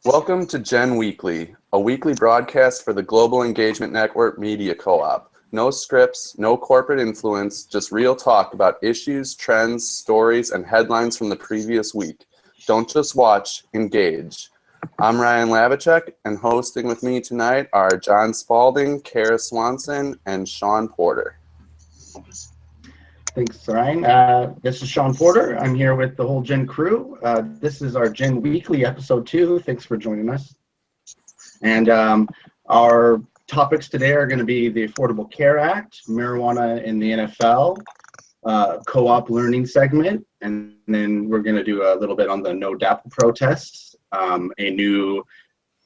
Welcome to Gen Weekly, a weekly broadcast for the Global Engagement Network Media Co-op. No scripts, no corporate influence, just real talk about issues, trends, stories, and headlines from the previous week. Don't just watch, engage. I'm Ryan Lavicek, and hosting with me tonight are John Spalding, Kara Swanson, and Sean Porter. Thanks, Ryan. This is Sean Porter. I'm here with the whole Gen crew. This is our Gen Weekly episode 2. Thanks for joining us. And our topics today are going to be the Affordable Care Act, marijuana in the NFL, co-op learning segment, and then we're going to do a little bit on the No DAPA protests. A new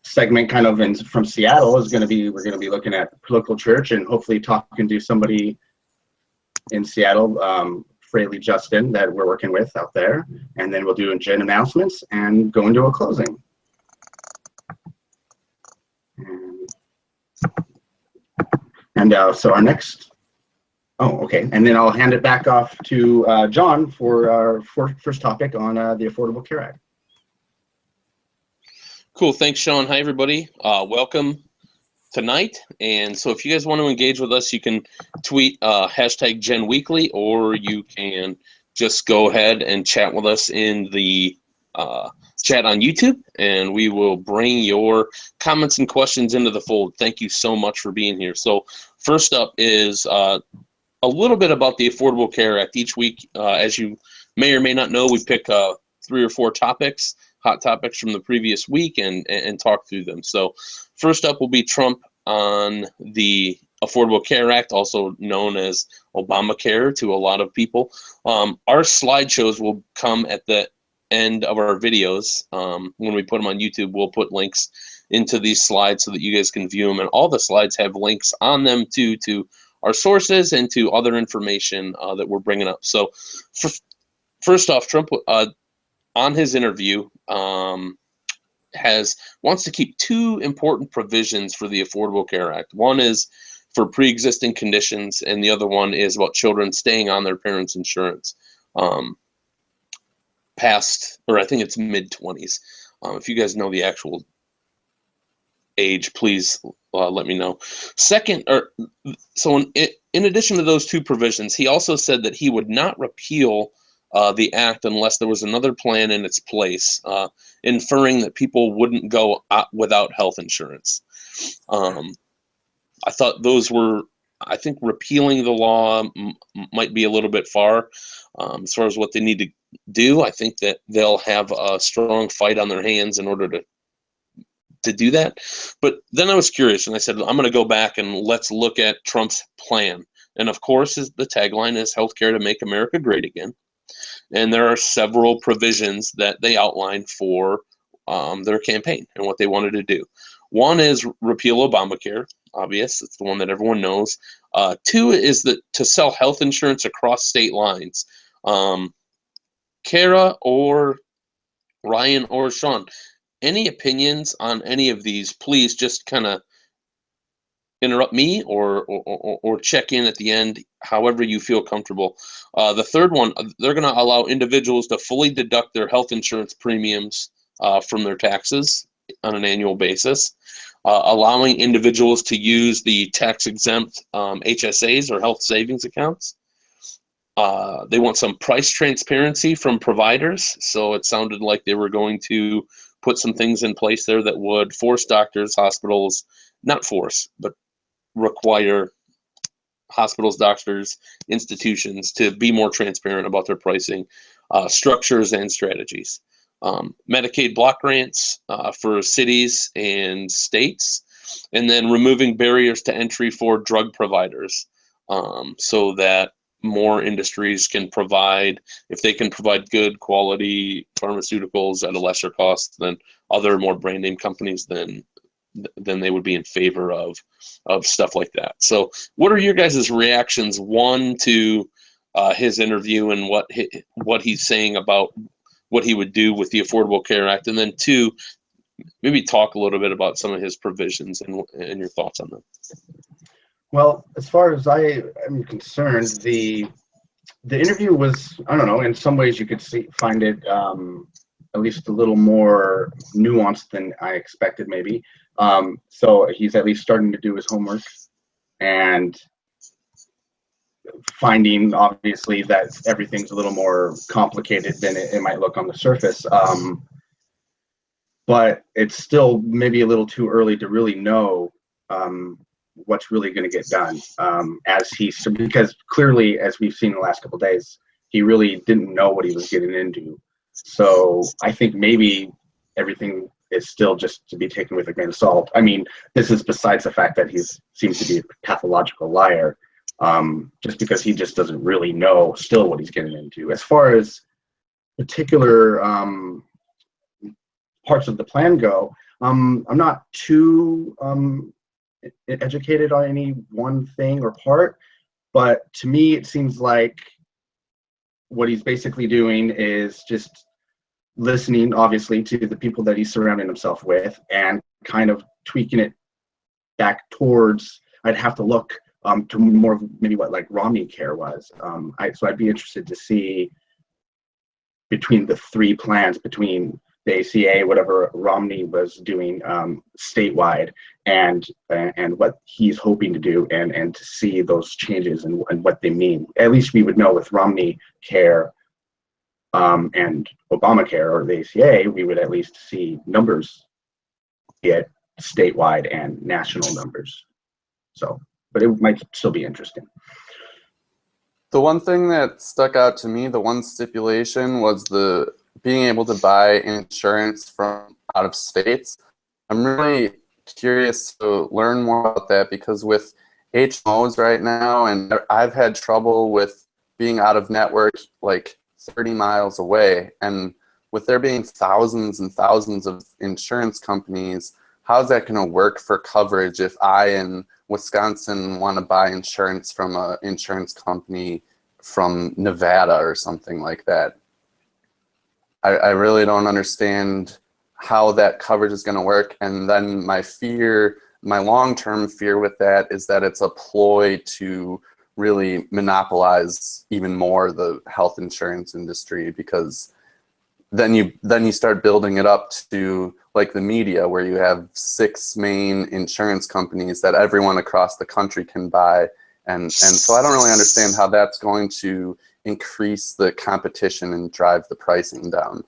segment kind of from Seattle is going to be, we're going to be looking at local church and hopefully talking to somebody in Seattle, Fraley Justin, that we're working with out there. And then we'll do Gen announcements and go into a closing. And so our next, okay. And then I'll hand it back off to John for our first topic on the Affordable Care Act. Cool, thanks Sean. Hi everybody, welcome tonight. And so if you guys want to engage with us, you can tweet hashtag Gen Weekly, or you can just go ahead and chat with us in the chat on YouTube, and we will bring your comments and questions into the fold. Thank you so much for being here. So first up is a little bit about the Affordable Care Act. Each week, as you may or may not know, we pick 3 or 4 topics, hot topics from the previous week, and talk through them. So first up will be Trump on the Affordable Care Act, also known as Obamacare to a lot of people. Our slideshows will come at the end of our videos. When we put them on YouTube, we'll put links into these slides so that you guys can view them, and all the slides have links on them to our sources and to other information that we're bringing up. So first off, Trump on his interview wants to keep 2 important provisions for the Affordable Care Act. One is for pre-existing conditions, and the other one is about children staying on their parents' insurance past, or I think it's mid-20s. If you guys know the actual age, please let me know. So in addition to those 2 provisions, he also said that he would not repeal the act unless there was another plan in its place, inferring that people wouldn't go without health insurance. I thought I think repealing the law might be a little bit far as far as what they need to do. I think that they'll have a strong fight on their hands in order to do that. But then I was curious, and I said, I'm going to go back and let's look at Trump's plan. And of course, the tagline is healthcare to make America great again. And there are several provisions that they outline for their campaign and what they wanted to do. One is repeal Obamacare, obvious. It's the one that everyone knows. 2 is to sell health insurance across state lines. Kara or Ryan or Sean, any opinions on any of these? Please just kind of interrupt me or check in at the end, however you feel comfortable. The third one, they're going to allow individuals to fully deduct their health insurance premiums from their taxes on an annual basis, allowing individuals to use the tax-exempt HSAs or health savings accounts. They want some price transparency from providers, so it sounded like they were going to put some things in place there that would force doctors, hospitals, not force, but require hospitals, doctors, institutions to be more transparent about their pricing structures and strategies. Medicaid block grants for cities and states, and then removing barriers to entry for drug providers so that more industries can provide, if they can provide good quality pharmaceuticals at a lesser cost than other more brand name companies, then they would be in favor of stuff like that. So what are your guys' reactions, one, to his interview and what he's saying about what he would do with the Affordable Care Act, and then 2, maybe talk a little bit about some of his provisions and your thoughts on them? Well, as far as I am concerned, the interview was, I don't know, in some ways you could find it at least a little more nuanced than I expected, maybe. So he's at least starting to do his homework and finding, obviously, that everything's a little more complicated than it might look on the surface. But it's still maybe a little too early to really know what's really going to get done. Because clearly, as we've seen in the last couple of days, he really didn't know what he was getting into. So I think maybe everything is still just to be taken with a grain of salt. I mean, this is besides the fact that he seems to be a pathological liar, just because he just doesn't really know still what he's getting into. As far as particular parts of the plan go, I'm not too educated on any one thing or part, but to me it seems like what he's basically doing is just listening, obviously, to the people that he's surrounding himself with and kind of tweaking it back towards, I'd have to look to more of maybe what like Romney Care was. So I'd be interested to see between the three plans, between the ACA, whatever Romney was doing statewide, and what he's hoping to do, and to see those changes and what they mean. At least we would know with Romney Care and Obamacare or the ACA, we would at least see numbers get statewide and national numbers. So, but it might still be interesting. The one thing that stuck out to me, the one stipulation, was the being able to buy insurance from out of states. I'm really curious to learn more about that, because with HMOs right now, and I've had trouble with being out of network like 30 miles away, and with there being thousands and thousands of insurance companies, how's that going to work for coverage if I in Wisconsin want to buy insurance from an insurance company from Nevada or something like that? I really don't understand how that coverage is going to work. And then my long-term fear with that is that it's a ploy to really monopolize even more the health insurance industry, because then you start building it up to like the media, where you have 6 main insurance companies that everyone across the country can buy. And so I don't really understand how that's going to increase the competition and drive the pricing down.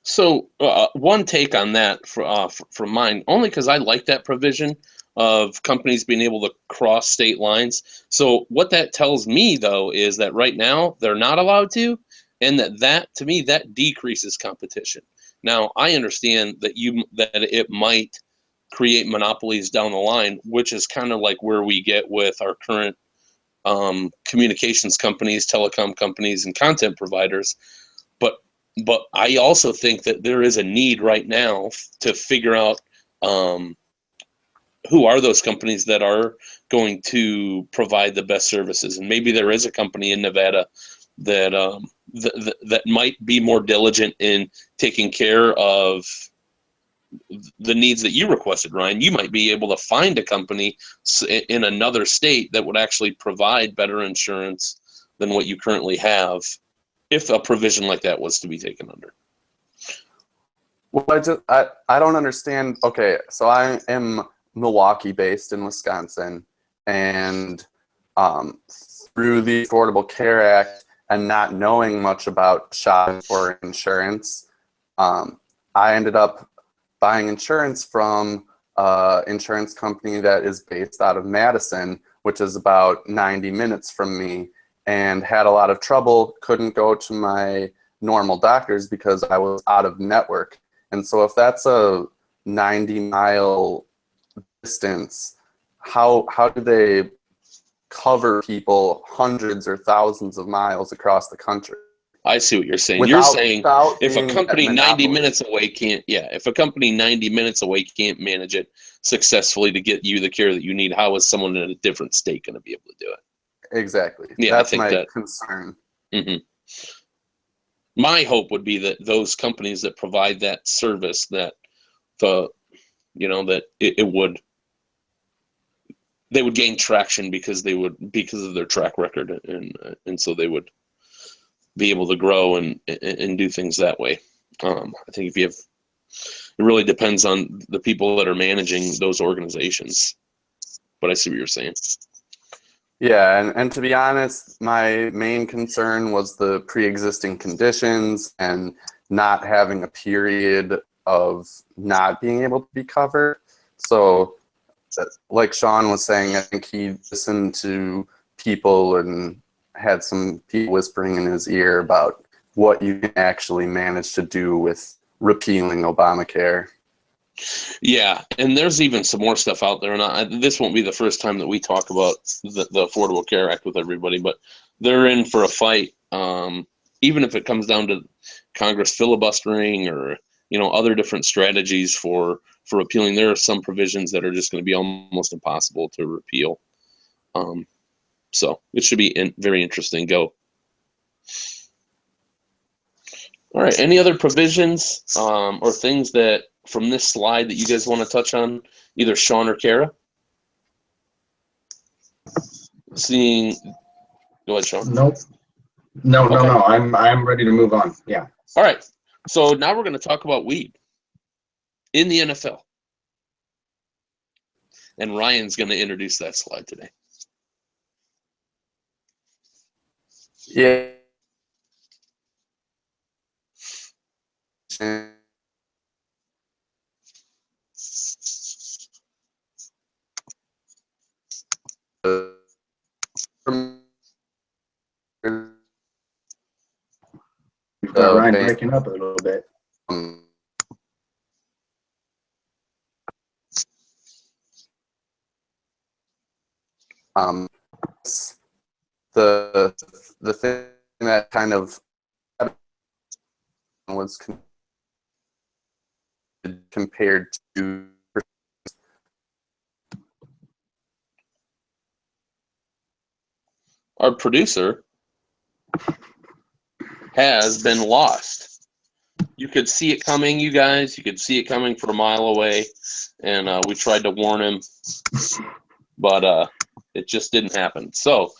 So one take on that from mine, only because I like that provision of companies being able to cross state lines. So what that tells me, though, is that right now they're not allowed to, and that to me, that decreases competition. Now, I understand that it might create monopolies down the line, which is kind of like where we get with our current communications companies, telecom companies, and content providers. But I also think that there is a need right now to figure out who are those companies that are going to provide the best services. And maybe there is a company in Nevada that that might be more diligent in taking care of the needs that you requested, Ryan. You might be able to find a company in another state that would actually provide better insurance than what you currently have, if a provision like that was to be taken under. Well, I don't understand. Okay, so I am Milwaukee based in Wisconsin, and through the Affordable Care Act and not knowing much about shopping for insurance, I ended up buying insurance from an insurance company that is based out of Madison, which is about 90 minutes from me, and had a lot of trouble, couldn't go to my normal doctors because I was out of network. And so if that's a 90-mile distance, how do they cover people hundreds or thousands of miles across the country? I see what you're saying. You're saying if a company 90 minutes away if a company 90 minutes away can't manage it successfully to get you the care that you need, how is someone in a different state going to be able to do it? Exactly. Yeah, that's I think my concern. Mm-hmm. My hope would be that those companies that provide that service, that they would gain traction because of their track record, and so they would be able to grow and do things that way. I think if you have, it really depends on the people that are managing those organizations. But I see what you're saying. Yeah, and to be honest, my main concern was the pre-existing conditions and not having a period of not being able to be covered. So, like Sean was saying, I think he listened to people and had some people whispering in his ear about what you can actually manage to do with repealing Obamacare. Yeah, and there's even some more stuff out there, and this won't be the first time that we talk about the Affordable Care Act with everybody, but they're in for a fight. Even if it comes down to Congress filibustering or other different strategies for repealing, there are some provisions that are just going to be almost impossible to repeal. So it should be very interesting. Go. All right. Any other provisions or things that from this slide that you guys want to touch on, either Sean or Kara? Go ahead, Sean. Nope. No. Okay. I'm ready to move on. Yeah. All right. So now we're going to talk about weed in the NFL. And Ryan's going to introduce that slide today. Yeah. We've got Ryan breaking up a little bit. The thing that kind of was compared to our producer has been lost. You could see it coming, you guys. You could see it coming from a mile away, and we tried to warn him, but it just didn't happen. So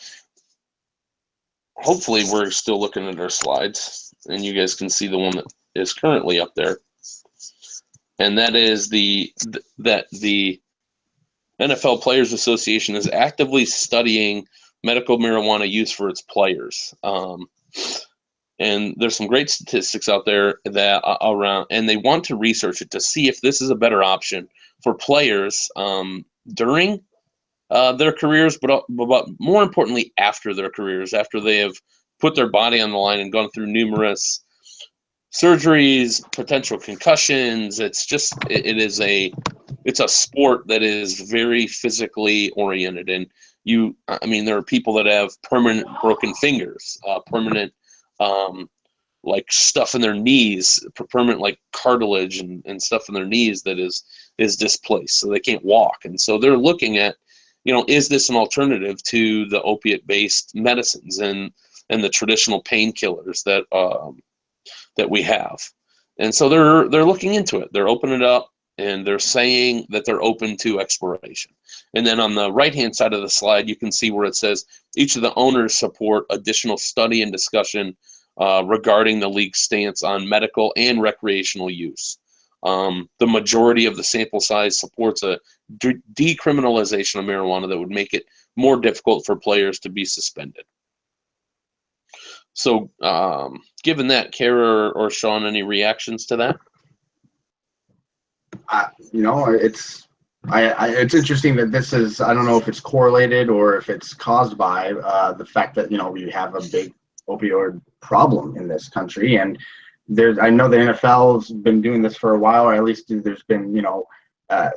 hopefully we're still looking at our slides, and you guys can see the one that is currently up there, and that is that the NFL Players Association is actively studying medical marijuana use for its players. And there's some great statistics out there that around, and they want to research it to see if this is a better option for players during their careers, but more importantly after their careers, after they have put their body on the line and gone through numerous surgeries, potential concussions. It's a sport that is very physically oriented, and there are people that have permanent broken fingers, permanent like stuff in their knees, permanent like cartilage and stuff in their knees that is displaced, so they can't walk. And so they're looking at, is this an alternative to the opiate-based medicines and the traditional painkillers that we have? And so they're looking into it. They're opening it up, and they're saying that they're open to exploration. And then on the right-hand side of the slide, you can see where it says each of the owners support additional study and discussion regarding the league's stance on medical and recreational use. The majority of the sample size supports a decriminalization of marijuana that would make it more difficult for players to be suspended. So given that, Kara or Sean, any reactions to that? It's interesting that this is, I don't know if it's correlated or if it's caused by the fact that, we have a big opioid problem in this country. And I know the NFL's been doing this for a while, or at least there's been,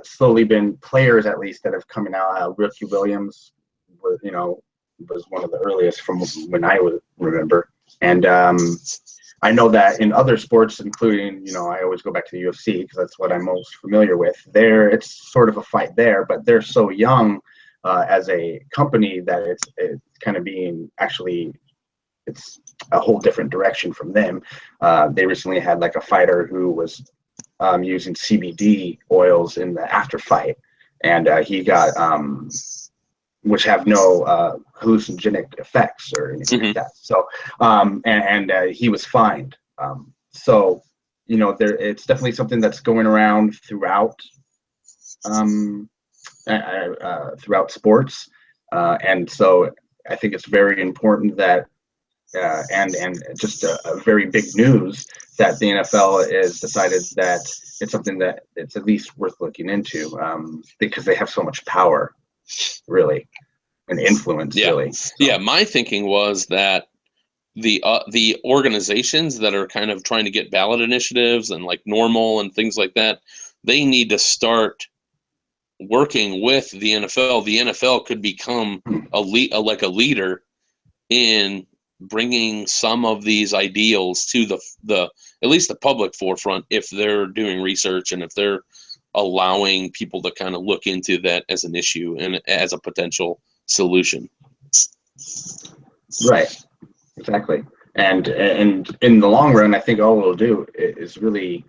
slowly been players at least that have come out. Ricky Williams was one of the earliest from when I would remember. And I know that in other sports, including, I always go back to the UFC because that's what I'm most familiar with. It's sort of a fight there, but they're so young as a company that it's kind of being it's a whole different direction from them. They recently had like a fighter who was using CBD oils in the after fight, and he got which have no hallucinogenic effects or anything like that. So, and he was fined. So it's definitely something that's going around throughout sports, and so I think it's very important that and just a very big news that the NFL has decided that it's something that it's at least worth looking into, because they have so much power, really, and influence, really. So. Yeah, my thinking was that the organizations that are kind of trying to get ballot initiatives and like Normal and things like that, they need to start working with the NFL. The NFL could become a leader in bringing some of these ideals to the at least the public forefront if they're doing research and if they're allowing people to kind of look into that as an issue and as a potential solution. Right. Exactly. And in the long run, I think all it'll do is really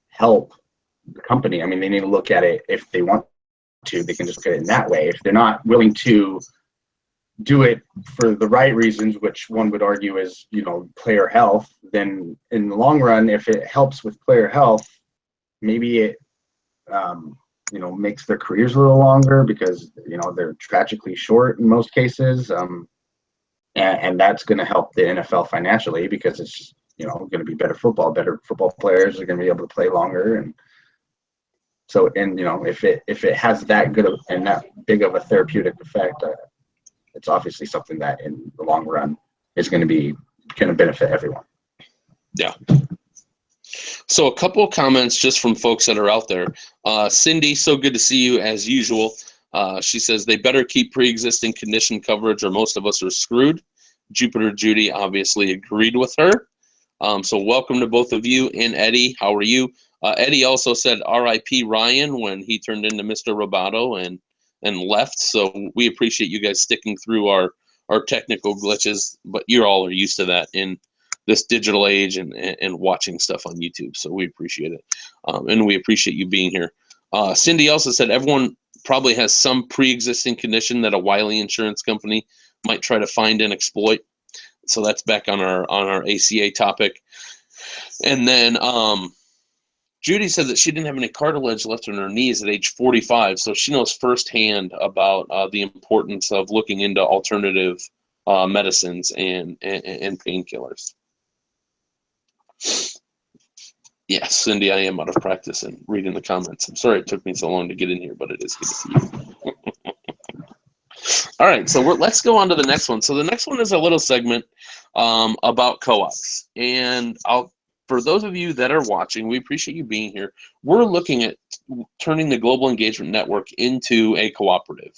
help the company. I mean, they need to look at it if they want to. They can just look at it in that way. If they're not willing to do it for the right reasons, which one would argue is, player health, then in the long run, if it helps with player health, maybe it, makes their careers a little longer because, they're tragically short in most cases. And that's going to help the NFL financially because it's just, going to be better football players are going to be able to play longer. And so, if it has that good and that big of a therapeutic effect, it's obviously something that in the long run is going to benefit everyone. Yeah. So a couple of comments just from folks that are out there. Cindy, so good to see you as usual. She says they better keep pre-existing condition coverage or most of us are screwed. Jupiter Judy obviously agreed with her. So welcome to both of you. And Eddie, how are you? Eddie also said R.I.P. Ryan when he turned into Mr. Roboto and left. So we appreciate you guys sticking through our technical glitches, but you all are used to that in this digital age and watching stuff on YouTube. So we appreciate it. And we appreciate you being here. Cindy also said everyone probably has some pre-existing condition that a Wiley insurance company might try to find and exploit. So that's back on our ACA topic. And then Judy said that she didn't have any cartilage left in her knees at age 45, so she knows firsthand about the importance of looking into alternative medicines and painkillers. Yes, Cindy, I am out of practice in reading the comments. I'm sorry it took me so long to get in here, but it is good to see you. All right, so let's go on to the next one. So the next one is a little segment about co-ops. And for those of you that are watching, we appreciate you being here. We're looking at turning the Global Engagement Network into a cooperative.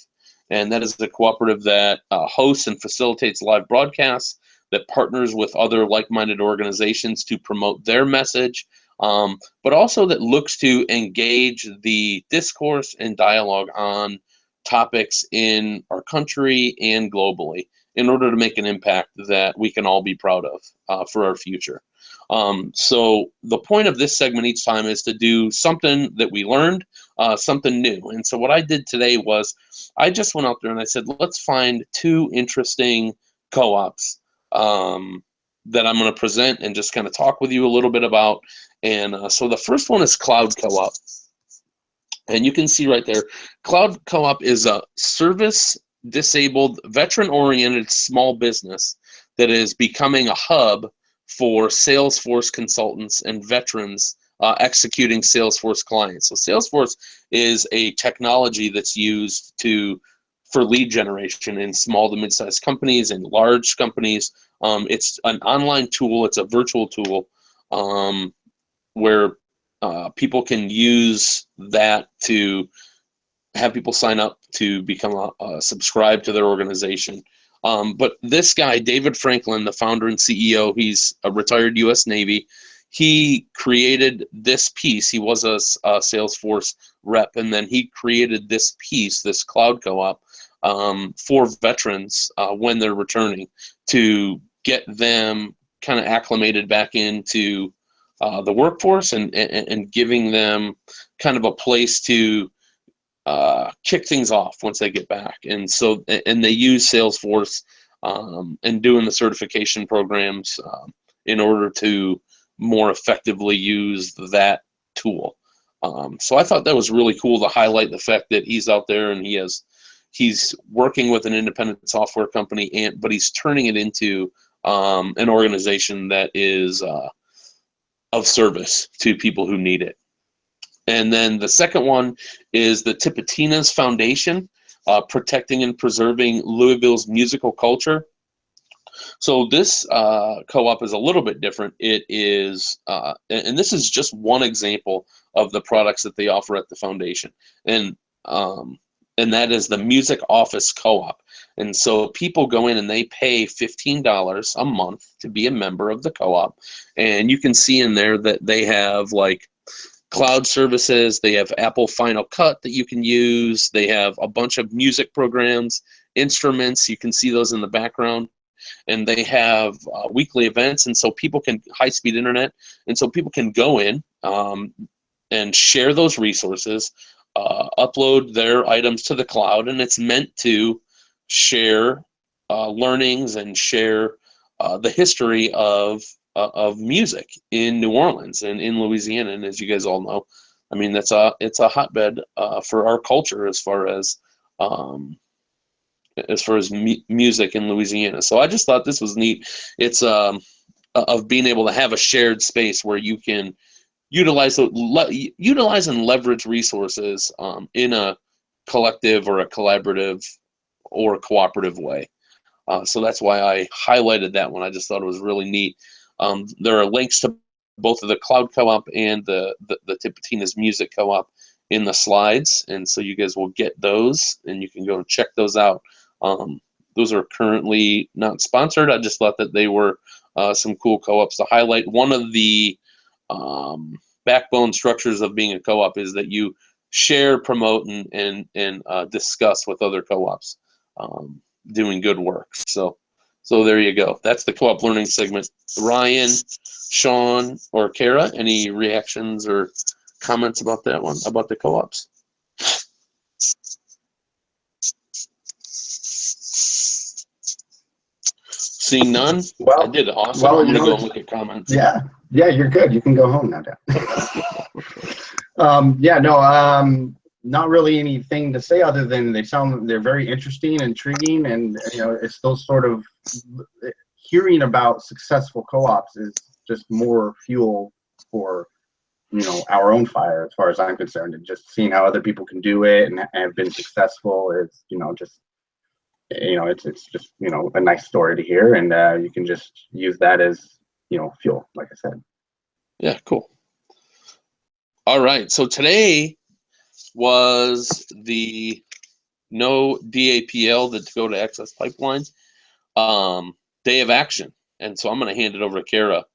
And that is a cooperative that hosts and facilitates live broadcasts, that partners with other like-minded organizations to promote their message, but also that looks to engage the discourse and dialogue on topics in our country and globally in order to make an impact that we can all be proud of for our future. So the point of this segment each time is to do something that we learned, something new. And so what I did today was I just went out there and I said, let's find 2 interesting co-ops that I'm going to present and just kind of talk with you a little bit about. And so the first one is Cloud Co-op. And you can see right there, Cloud Co-op is a service-disabled, veteran-oriented small business that is becoming a hub for Salesforce consultants and veterans executing Salesforce clients. So Salesforce is a technology that's used for lead generation in small to mid-sized companies and large companies. It's an online tool. It's a virtual tool where people can use that to have people sign up to become subscribe to their organization. But this guy, David Franklin, the founder and CEO, he's a retired U.S. Navy. He created this piece. He was a Salesforce rep, and then he created this piece, this Cloud Co-op, for veterans when they're returning to get them kind of acclimated back into the workforce and giving them kind of a place to kick things off once they get back. And so, and they use Salesforce and doing the certification programs in order to more effectively use that tool. So I thought that was really cool to highlight the fact that he's out there and he's working with an independent software company, but he's turning it into an organization that is of service to people who need it. And then the second one is the Tipitina's Foundation, protecting and preserving Louisville's musical culture. So this co-op is a little bit different. It is, and this is just one example of the products that they offer at the foundation, and that is the Music Office Co-op. And so people go in and they pay $15 a month to be a member of the co-op, and you can see in there that they have like cloud services, they have Apple Final Cut that you can use, they have a bunch of music programs, instruments, you can see those in the background. And they have weekly events, and so people can high-speed internet, and so people can go in and share those resources, upload their items to the cloud, and it's meant to share learnings and share the history of music in New Orleans and in Louisiana. And as you guys all know, I mean, it's a hotbed for our culture as far as music in Louisiana. So I just thought this was neat. It's of being able to have a shared space where you can utilize and leverage resources in a collective or a collaborative or a cooperative way. So that's why I highlighted that one. I just thought it was really neat. There are links to both of the Cloud Co-op and the Tipitina's Music Co-op in the slides, and so you guys will get those, and you can go and check those out. Those are currently not sponsored. I just thought that they were some cool co-ops to highlight. One of the backbone structures of being a co-op is that you share, promote, and discuss with other co-ops doing good work. So there you go. That's the co-op learning segment. Ryan, Sean, or Kara, any reactions or comments about that one, about the co-ops? Seeing none, Well, I did awesome. well, I'm you gonna know, go and look at comments. Yeah, you're good. You can go home now, Dad. Not really anything to say other than they're very interesting, intriguing, and it's those sort of hearing about successful co-ops is just more fuel for our own fire, as far as I'm concerned, and just seeing how other people can do it and have been successful is it's just a nice story to hear, and you can just use that as fuel, like I said. Yeah, cool. All right, so today was the No DAPL, the Dakota Access Pipeline day of action, and so I'm going to hand it over to Kara,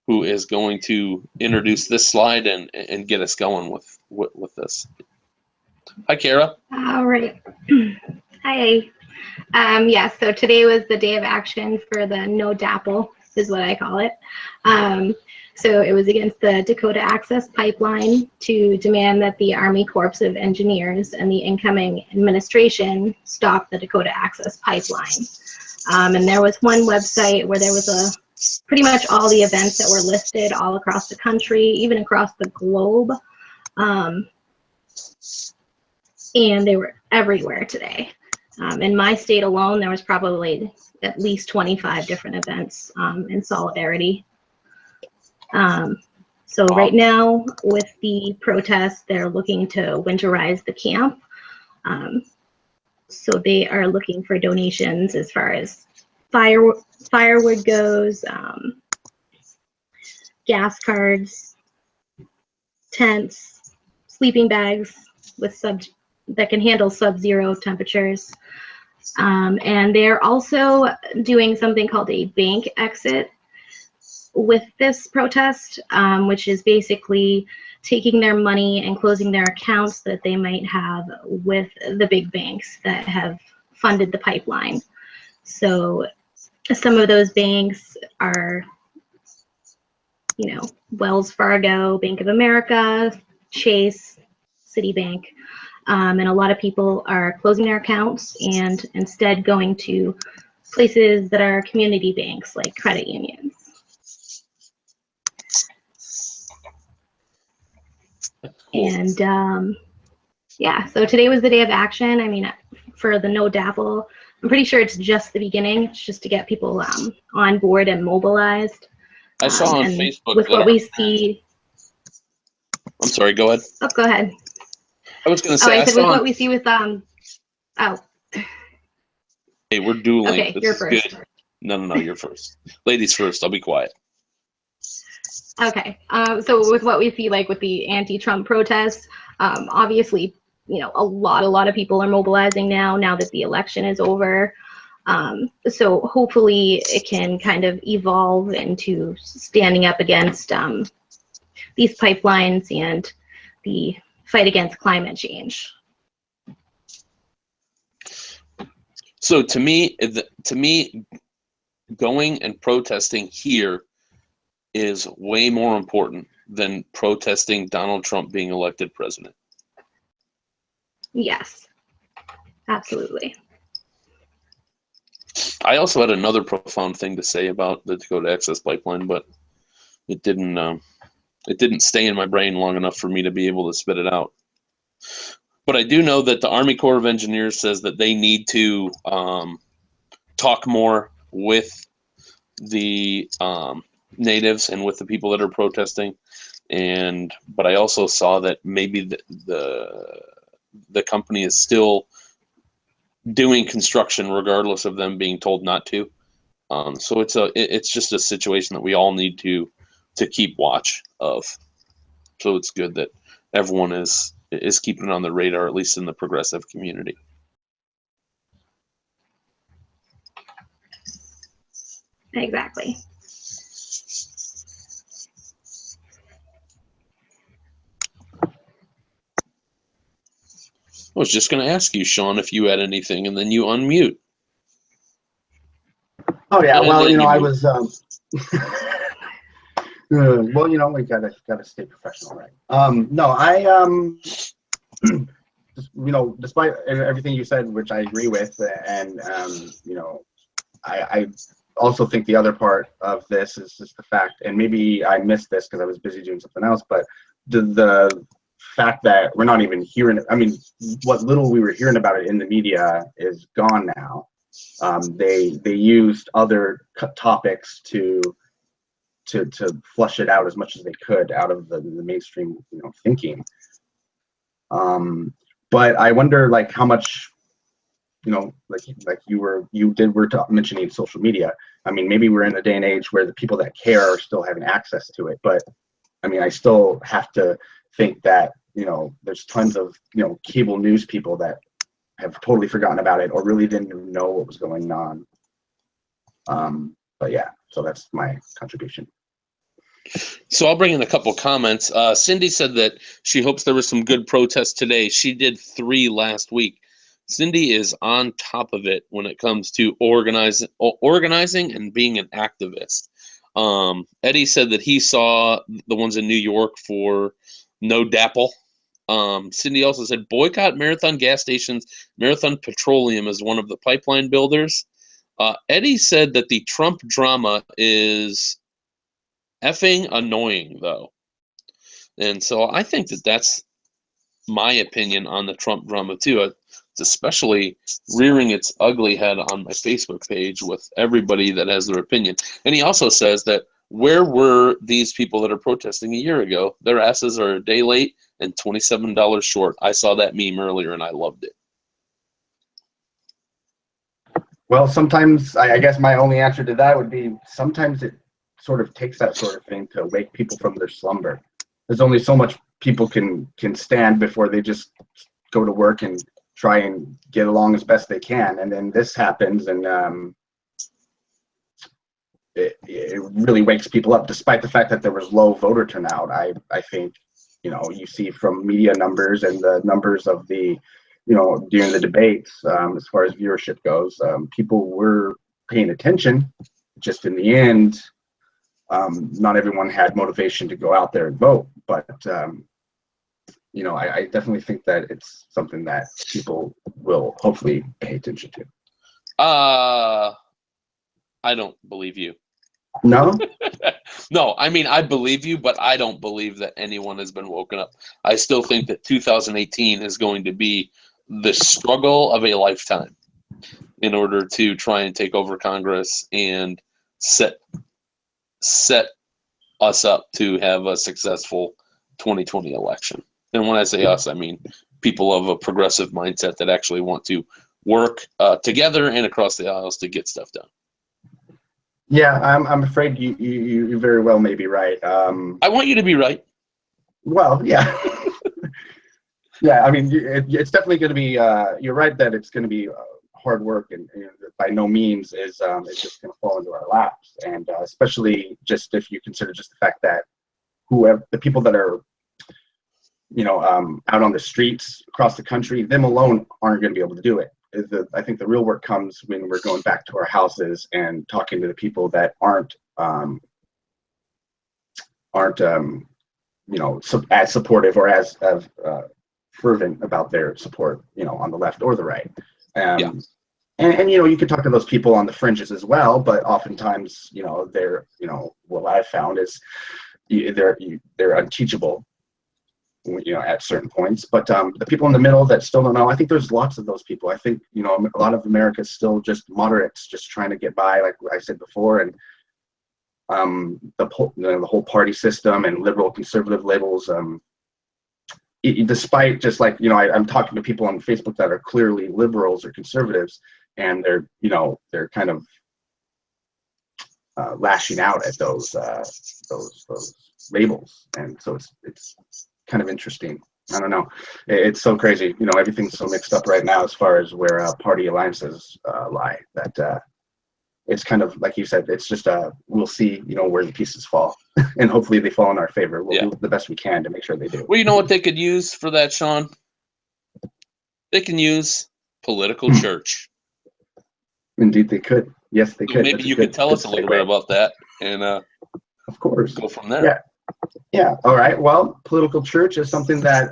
who is going to introduce this slide and get us going with this. Hi, Kara. All right. Hi. So today was the day of action for the No DAPL, is what I call it. So it was against the Dakota Access Pipeline to demand that the Army Corps of Engineers and the incoming administration stop the Dakota Access Pipeline. And there was one website where there was pretty much all the events that were listed all across the country, even across the globe. And they were everywhere today. In my state alone, there was probably at least 25 different events in solidarity. So right now, with the protests, they're looking to winterize the camp. So they are looking for donations as far as firewood goes, gas cards, tents, sleeping bags with that can handle sub-zero temperatures. And they're also doing something called a bank exit with this protest, which is basically taking their money and closing their accounts that they might have with the big banks that have funded the pipeline. So some of those banks are, Wells Fargo, Bank of America, Chase, Citibank. And a lot of people are closing their accounts and instead going to places that are community banks like credit unions. Cool. And yeah, so today was the day of action. I mean, for the No DAPL, I'm pretty sure it's just the beginning. It's just to get people on board and mobilized. I saw on and Facebook with that what we see. I'm sorry, go ahead. Oh, go ahead. I was going to Oh, say, I said with what we see with Oh, hey, we're dueling. okay, This you're is first. good. No, you're first. Ladies first. I'll be quiet. Okay. So with what we see, like with the anti-Trump protests, obviously, a lot of people are mobilizing now that the election is over. So hopefully it can kind of evolve into standing up against these pipelines and the fight against climate change. So to me, going and protesting here is way more important than protesting Donald Trump being elected president. Yes, absolutely. I also had another profound thing to say about the Dakota Access Pipeline, but it didn't stay in my brain long enough for me to be able to spit it out. But I do know that the Army Corps of Engineers says that they need to talk more with the natives and with the people that are protesting. But I also saw that maybe the company is still doing construction regardless of them being told not to. So it's just a situation that we all need to keep watch of. So it's good that everyone is keeping it on the radar, at least in the progressive community. Exactly. I was just going to ask you, Sean, if you had anything, and then you unmute. Oh yeah, And well, then I mute. was well, we gotta stay professional, right? No, I despite everything you said, which I agree with, and I also think the other part of this is just the fact, and maybe I missed this because I was busy doing something else, but the fact that we're not even hearing it. I mean, what little we were hearing about it in the media is gone now. They used other topics to flush it out as much as they could out of the mainstream thinking. But I wonder like how much like you were mentioning social media. I mean, maybe we're in a day and age where the people that care are still having access to it, but I mean, I still have to think that there's tons of cable news people that have totally forgotten about it or really didn't even know what was going on. But yeah, so that's my contribution. So I'll bring in a couple comments. Cindy said that she hopes there was some good protests today. She did 3 last week. Cindy is on top of it when it comes to organizing and being an activist. Eddie said that he saw the ones in New York for No DAPL. Cindy also said boycott Marathon gas stations. Marathon Petroleum is one of the pipeline builders. Eddie said that the Trump drama is effing annoying, though. And so I think that that's my opinion on the Trump drama, too. It's especially rearing its ugly head on my Facebook page with everybody that has their opinion. And he also says that where were these people that are protesting a year ago? Their asses are a day late and $27 short. I saw that meme earlier and I loved it. Well, sometimes I guess my only answer to that would be sometimes it sort of takes that sort of thing to wake people from their slumber. There's only so much people can stand before they just go to work and try and get along as best they can. And then this happens and it really wakes people up, despite the fact that there was low voter turnout. I think, you see from media numbers and the numbers of the, during the debates, as far as viewership goes, people were paying attention. Just in the end, not everyone had motivation to go out there and vote. But, I definitely think that it's something that people will hopefully pay attention to. I don't believe you. No? No, I mean, I believe you, but I don't believe that anyone has been woken up. I still think that 2018 is going to be the struggle of a lifetime in order to try and take over Congress and set us up to have a successful 2020 election. And when I say us, I mean people of a progressive mindset that actually want to work together and across the aisles to get stuff done. Yeah, I'm afraid you very well may be right. I want you to be right. Well, yeah. Yeah, I mean, it's definitely going to be, you're right that it's going to be hard work, and by no means is it's just going to fall into our laps. And especially just if you consider just the fact that whoever, the people that are, out on the streets across the country, them alone aren't going to be able to do it. I think the real work comes when we're going back to our houses and talking to the people that aren't as supportive or as fervent about their support, on the left or the right. Yeah. And you could talk to those people on the fringes as well, but oftentimes, they're, what I've found is they're unteachable, at certain points. But the people in the middle that still don't know, I think there's lots of those people. I think, a lot of America is still just moderates, just trying to get by, like I said before, and the whole party system and liberal conservative labels, despite just like, I'm talking to people on Facebook that are clearly liberals or conservatives, and they're kind of lashing out at those labels. And so it's kind of interesting. I don't know. It's so crazy. Everything's so mixed up right now as far as where party alliances lie, that it's kind of, like you said, it's just we'll see, where the pieces fall. And hopefully they fall in our favor. We'll do the best we can to make sure they do. Well, you know what they could use for that, Sean? They can use political church. Indeed they could. Yes, they could. Maybe you could tell us a little bit about that, and of course, go from there. Yeah. All right. Well, political church is something that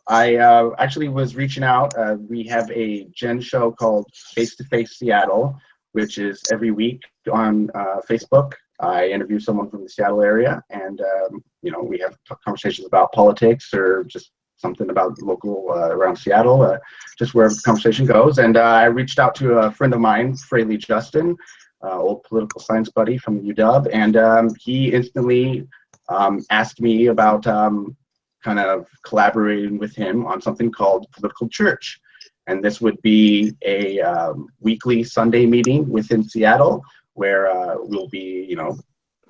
I actually was reaching out. We have a Gen show called Face to Face Seattle, which is every week on Facebook. I interview someone from the Seattle area, and we have conversations about politics or just something about local around Seattle, just wherever the conversation goes. And I reached out to a friend of mine, Fraley Justin, old political science buddy from UW, and he instantly asked me about kind of collaborating with him on something called Political Church. And this would be a weekly Sunday meeting within Seattle, where we'll be,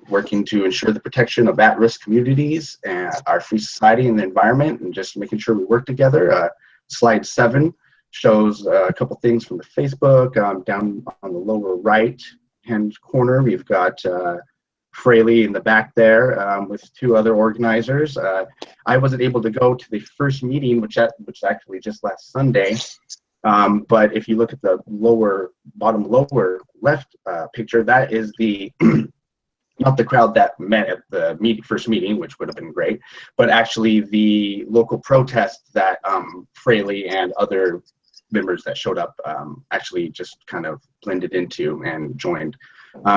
working to ensure the protection of at-risk communities and our free society and the environment, and just making sure we work together. Slide 7 shows a couple things from the Facebook. Down on the lower right-hand corner, we've got Fraley in the back there with 2 other organizers. I wasn't able to go to the first meeting, which actually just last Sunday. But if you look at the bottom lower left picture, that is the not the crowd that met at the first meeting, which would have been great, but actually the local protest that Fraley and other members that showed up actually just kind of blended into and joined.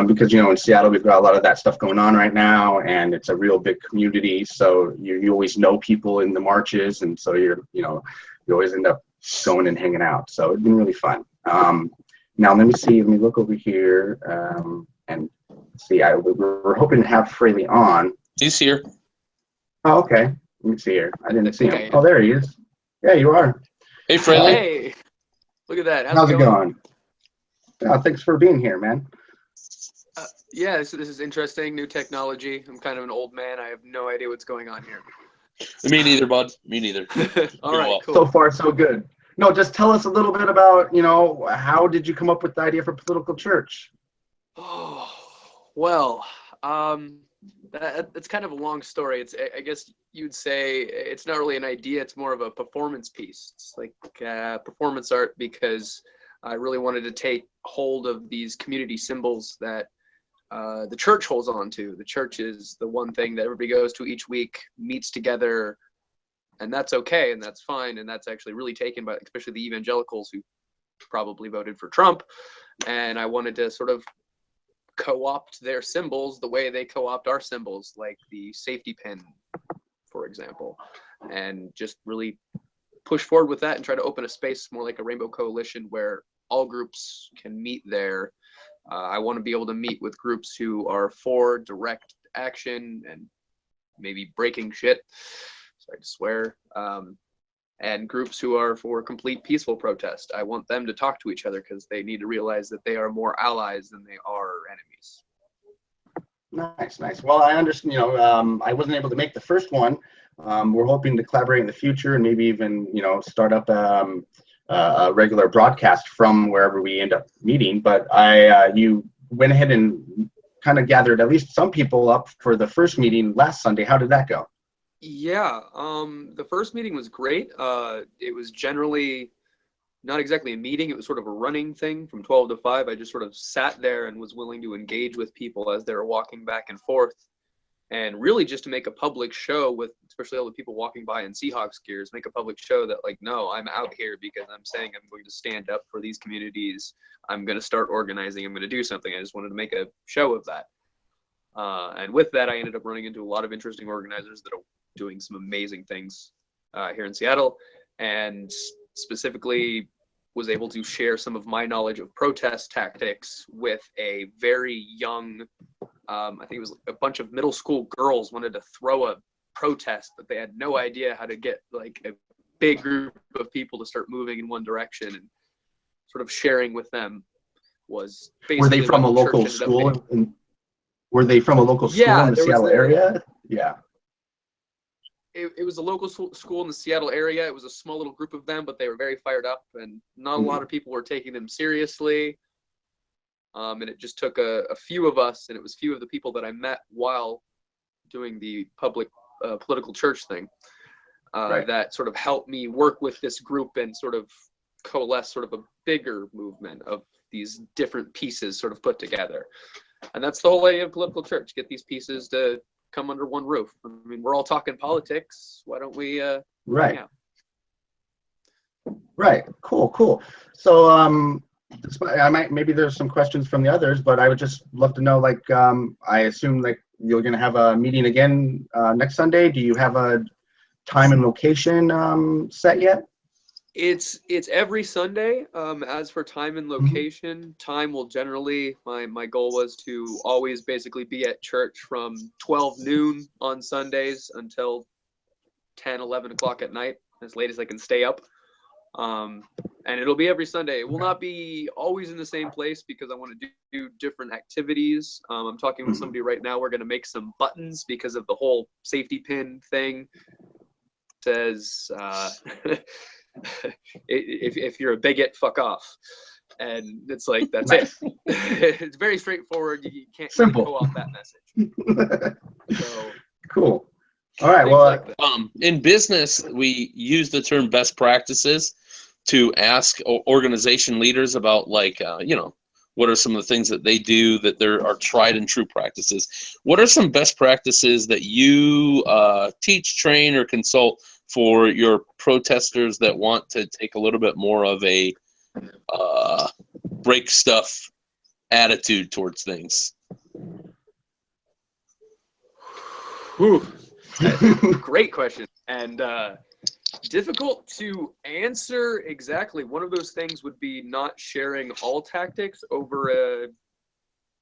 Because, in Seattle, we've got a lot of that stuff going on right now, and it's a real big community. So you always know people in the marches, and so you always end up going and hanging out. So it's been really fun. Now let me look over here and see. We're hoping to have Fraley on. He's here. Oh, okay. Let me see here. I didn't see him. Oh, there he is. Yeah, you are. Hey, Fraley. Hey, look at that. How's it going? Yeah, thanks for being here, man. Yeah, this is interesting. New technology. I'm kind of an old man. I have no idea what's going on here. Me neither, bud. Me neither. All right, cool. So far, so good. No, just tell us a little bit about, how did you come up with the idea for Political Church? Oh, well, that's kind of a long story. I guess you'd say it's not really an idea. It's more of a performance piece. It's like performance art, because I really wanted to take hold of these community symbols that the church holds on to. The church is the one thing that everybody goes to each week, meets together, and that's okay, and that's fine, and that's actually really taken by especially the evangelicals who probably voted for Trump. And I wanted to sort of co-opt their symbols the way they co-opt our symbols, like the safety pin, for example, and just really push forward with that and try to open a space more like a Rainbow Coalition where all groups can meet there. I want to be able to meet with groups who are for direct action and maybe breaking shit, sorry to swear, and groups who are for complete peaceful protest. I want them to talk to each other because they need to realize that they are more allies than they are enemies. Nice. Well, I understand, I wasn't able to make the first one. We're hoping to collaborate in the future and maybe even, start up a regular broadcast from wherever we end up meeting. But you went ahead and kind of gathered at least some people up for the first meeting last Sunday. How did that go? Yeah, the first meeting was great. It was generally not exactly a meeting. It was sort of a running thing from 12 to 5. I just sort of sat there and was willing to engage with people as they were walking back and forth. And really just to make a public show with, especially all the people walking by in Seahawks gears, make a public show that like, no, I'm out here because I'm saying I'm going to stand up for these communities. I'm going to start organizing. I'm going to do something. I just wanted to make a show of that. And with that, I ended up running into a lot of interesting organizers that are doing some amazing things here in Seattle, and specifically was able to share some of my knowledge of protest tactics with a very young, I think it was a bunch of middle school girls wanted to throw a protest, but they had no idea how to get like a big group of people to start moving in one direction, and sort of sharing with them was basically. Were they from a local school? Were they from a local school in the Seattle area? Yeah. It was a local school in the Seattle area. It was a small little group of them, but they were very fired up, and not a lot of people were taking them seriously. And it just took a few of us, and it was few of the people that I met while doing the public political church thing that sort of helped me work with this group and sort of coalesce sort of a bigger movement of these different pieces sort of put together. And that's the whole idea of political church, get these pieces to come under one roof. I mean, we're all talking politics. Why don't we Right. Cool. So maybe there's some questions from the others, but I would just love to know, like, I assume like you're going to have a meeting again next Sunday. Do you have a time and location set yet? It's every Sunday. As for time and location, time will generally, my goal was to always basically be at church from 12 noon on Sundays until 10, 11 o'clock at night, as late as I can stay up. And it'll be every Sunday. It will not be always in the same place because I want to do different activities. I'm talking with somebody right now. We're going to make some buttons because of the whole safety pin thing. It says, if you're a bigot, fuck off. And it's like, that's it. It's very straightforward. You can't really go off that message. So cool. All right. Well, like in business, we use the term best practices to ask organization leaders about, like, what are some of the things that they do that there are tried and true practices. What are some best practices that you teach, train, or consult for your protesters that want to take a little bit more of a break stuff attitude towards things? Whew. Great question, and difficult to answer exactly. One of those things would be not sharing all tactics over a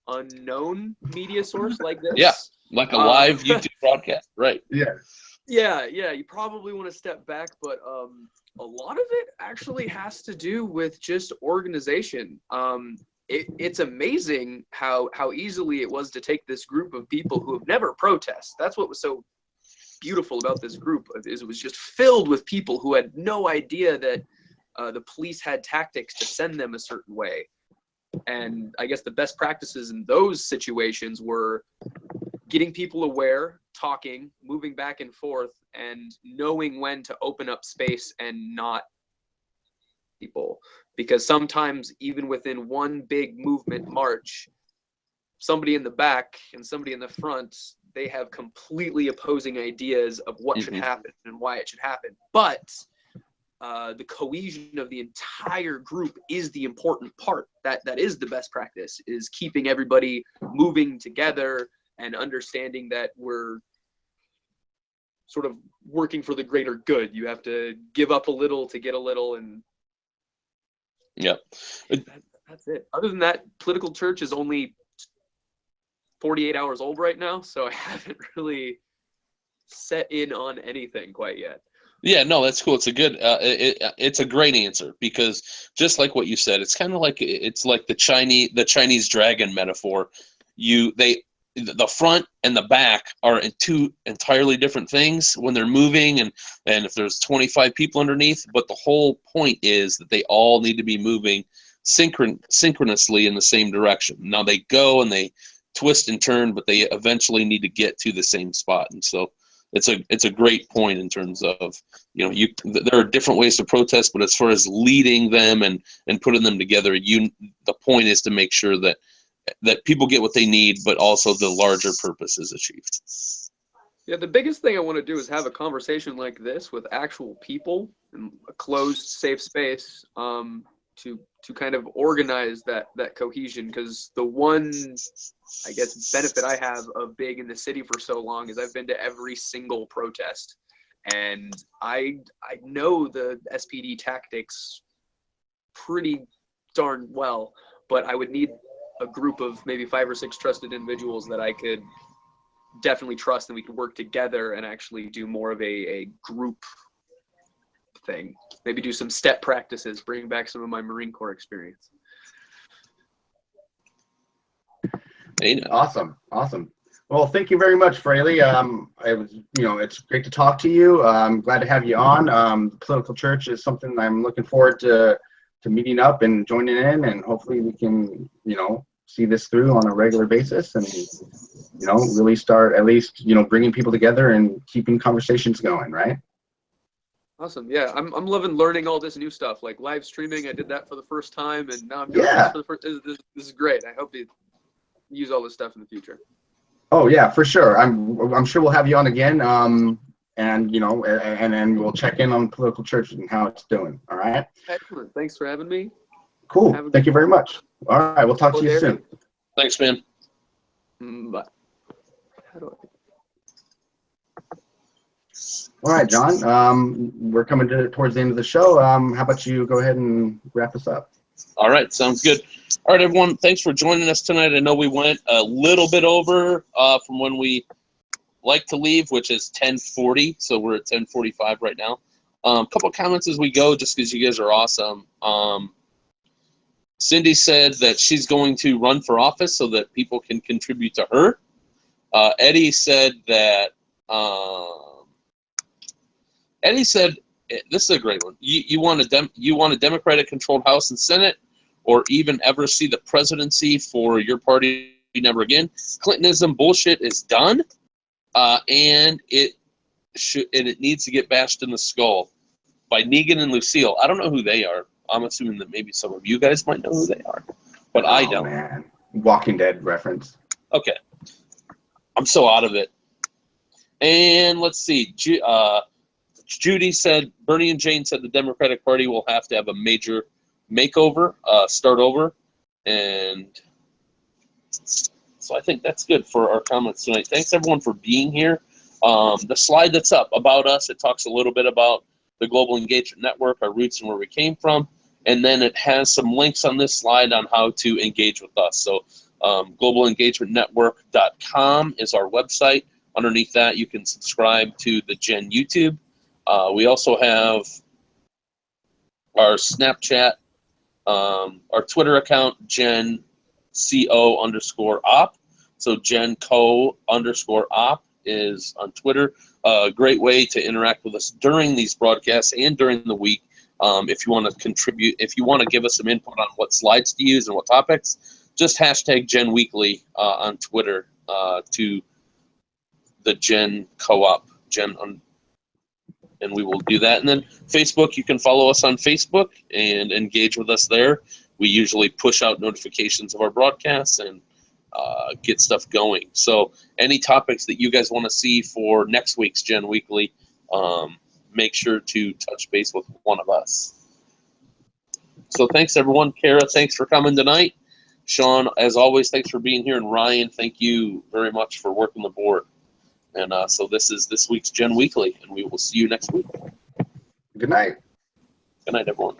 unknown media source like this. Yeah, like a live YouTube broadcast, right? Yeah, you probably want to step back, but a lot of it actually has to do with just organization. It's amazing how easily it was to take this group of people who have never protested. That's what was so beautiful about this group, is it was just filled with people who had no idea that the police had tactics to send them a certain way. And I guess the best practices in those situations were getting people aware, talking, moving back and forth, and knowing when to open up space and not people. Because sometimes even within one big movement march, somebody in the back and somebody in the front, they have completely opposing ideas of what should happen and why it should happen. But the cohesion of the entire group is the important part. That is the best practice, is keeping everybody moving together and understanding that we're sort of working for the greater good. You have to give up a little to get a little, and Yeah. that's it. Other than that, Political Church is only 48 hours old right now, so I haven't really set in on anything quite yet. Yeah, no, that's cool. It's a good, it's a great answer, because just like what you said, it's kind of like, it's like the Chinese dragon metaphor. The front and the back are in two entirely different things when they're moving, and if there's 25 people underneath, but the whole point is that they all need to be moving synchronously in the same direction. Now they go and they twist and turn, but they eventually need to get to the same spot. And so it's a great point in terms of, there are different ways to protest, but as far as leading them and putting them together, the point is to make sure that people get what they need, but also the larger purpose is achieved. Yeah, the biggest thing I want to do is have a conversation like this with actual people in a closed, safe space, to kind of organize that cohesion. Because the one, I guess, benefit I have of being in the city for so long is I've been to every single protest, and I know the SPD tactics pretty darn well, but I would need a group of maybe 5 or 6 trusted individuals that I could definitely trust, and we could work together and actually do more of a group thing. Maybe do some step practices, bring back some of my Marine Corps experience. Awesome. Well, thank you very much, Fraley. It's great to talk to you. I'm glad to have you on. Political Church is something I'm looking forward to meeting up and joining in, and hopefully we can, see this through on a regular basis, and, really start at least, bringing people together and keeping conversations going, right? Awesome. Yeah, I'm loving learning all this new stuff, like live streaming. I did that for the first time, and now I'm doing this for the first. This is great. I hope you use all this stuff in the future. Oh yeah, for sure. I'm sure we'll have you on again. And then we'll check in on Political Church and how it's doing. All right. Excellent. Thanks for having me. Cool. Thank you very much. All right. We'll talk to you soon. Thanks, man. Bye. How do All right, John. We're coming towards the end of the show. How about you go ahead and wrap us up? All right, sounds good. All right, everyone, thanks for joining us tonight. I know we went a little bit over from when we like to leave, which is 10:40, so we're at 10:45 right now. A couple of comments as we go, just because you guys are awesome. Cindy said that she's going to run for office so that people can contribute to her. Eddie said that this is a great one. You want a Democratic-controlled House and Senate, or even ever see the presidency for your party never again. Clintonism bullshit is done, and it needs to get bashed in the skull. By Negan and Lucille. I don't know who they are. I'm assuming that maybe some of you guys might know who they are, but I don't. Man. Walking Dead reference. Okay. I'm so out of it. And let's see. Judy said, Bernie and Jane said the Democratic Party will have to have a major makeover, start over. And so I think that's good for our comments tonight. Thanks, everyone, for being here. The slide that's up about us, it talks a little bit about the Global Engagement Network, our roots and where we came from. And then it has some links on this slide on how to engage with us. So globalengagementnetwork.com is our website. Underneath that, you can subscribe to the Gen YouTube. We also have our Snapchat, our Twitter account, Gen CO_op. So Gen CO_op is on Twitter. A great way to interact with us during these broadcasts and during the week. If you want to contribute, if you want to give us some input on what slides to use and what topics, just hashtag Gen Weekly on Twitter to the Gen Co-op, and we will do that. And then Facebook, you can follow us on Facebook and engage with us there. We usually push out notifications of our broadcasts and get stuff going. So any topics that you guys want to see for next week's Gen Weekly, make sure to touch base with one of us. So thanks, everyone. Kara, thanks for coming tonight. Sean, as always, thanks for being here. And Ryan, thank you very much for working the board. And so this is this week's Gen Weekly, and we will see you next week. Good night. Good night, everyone.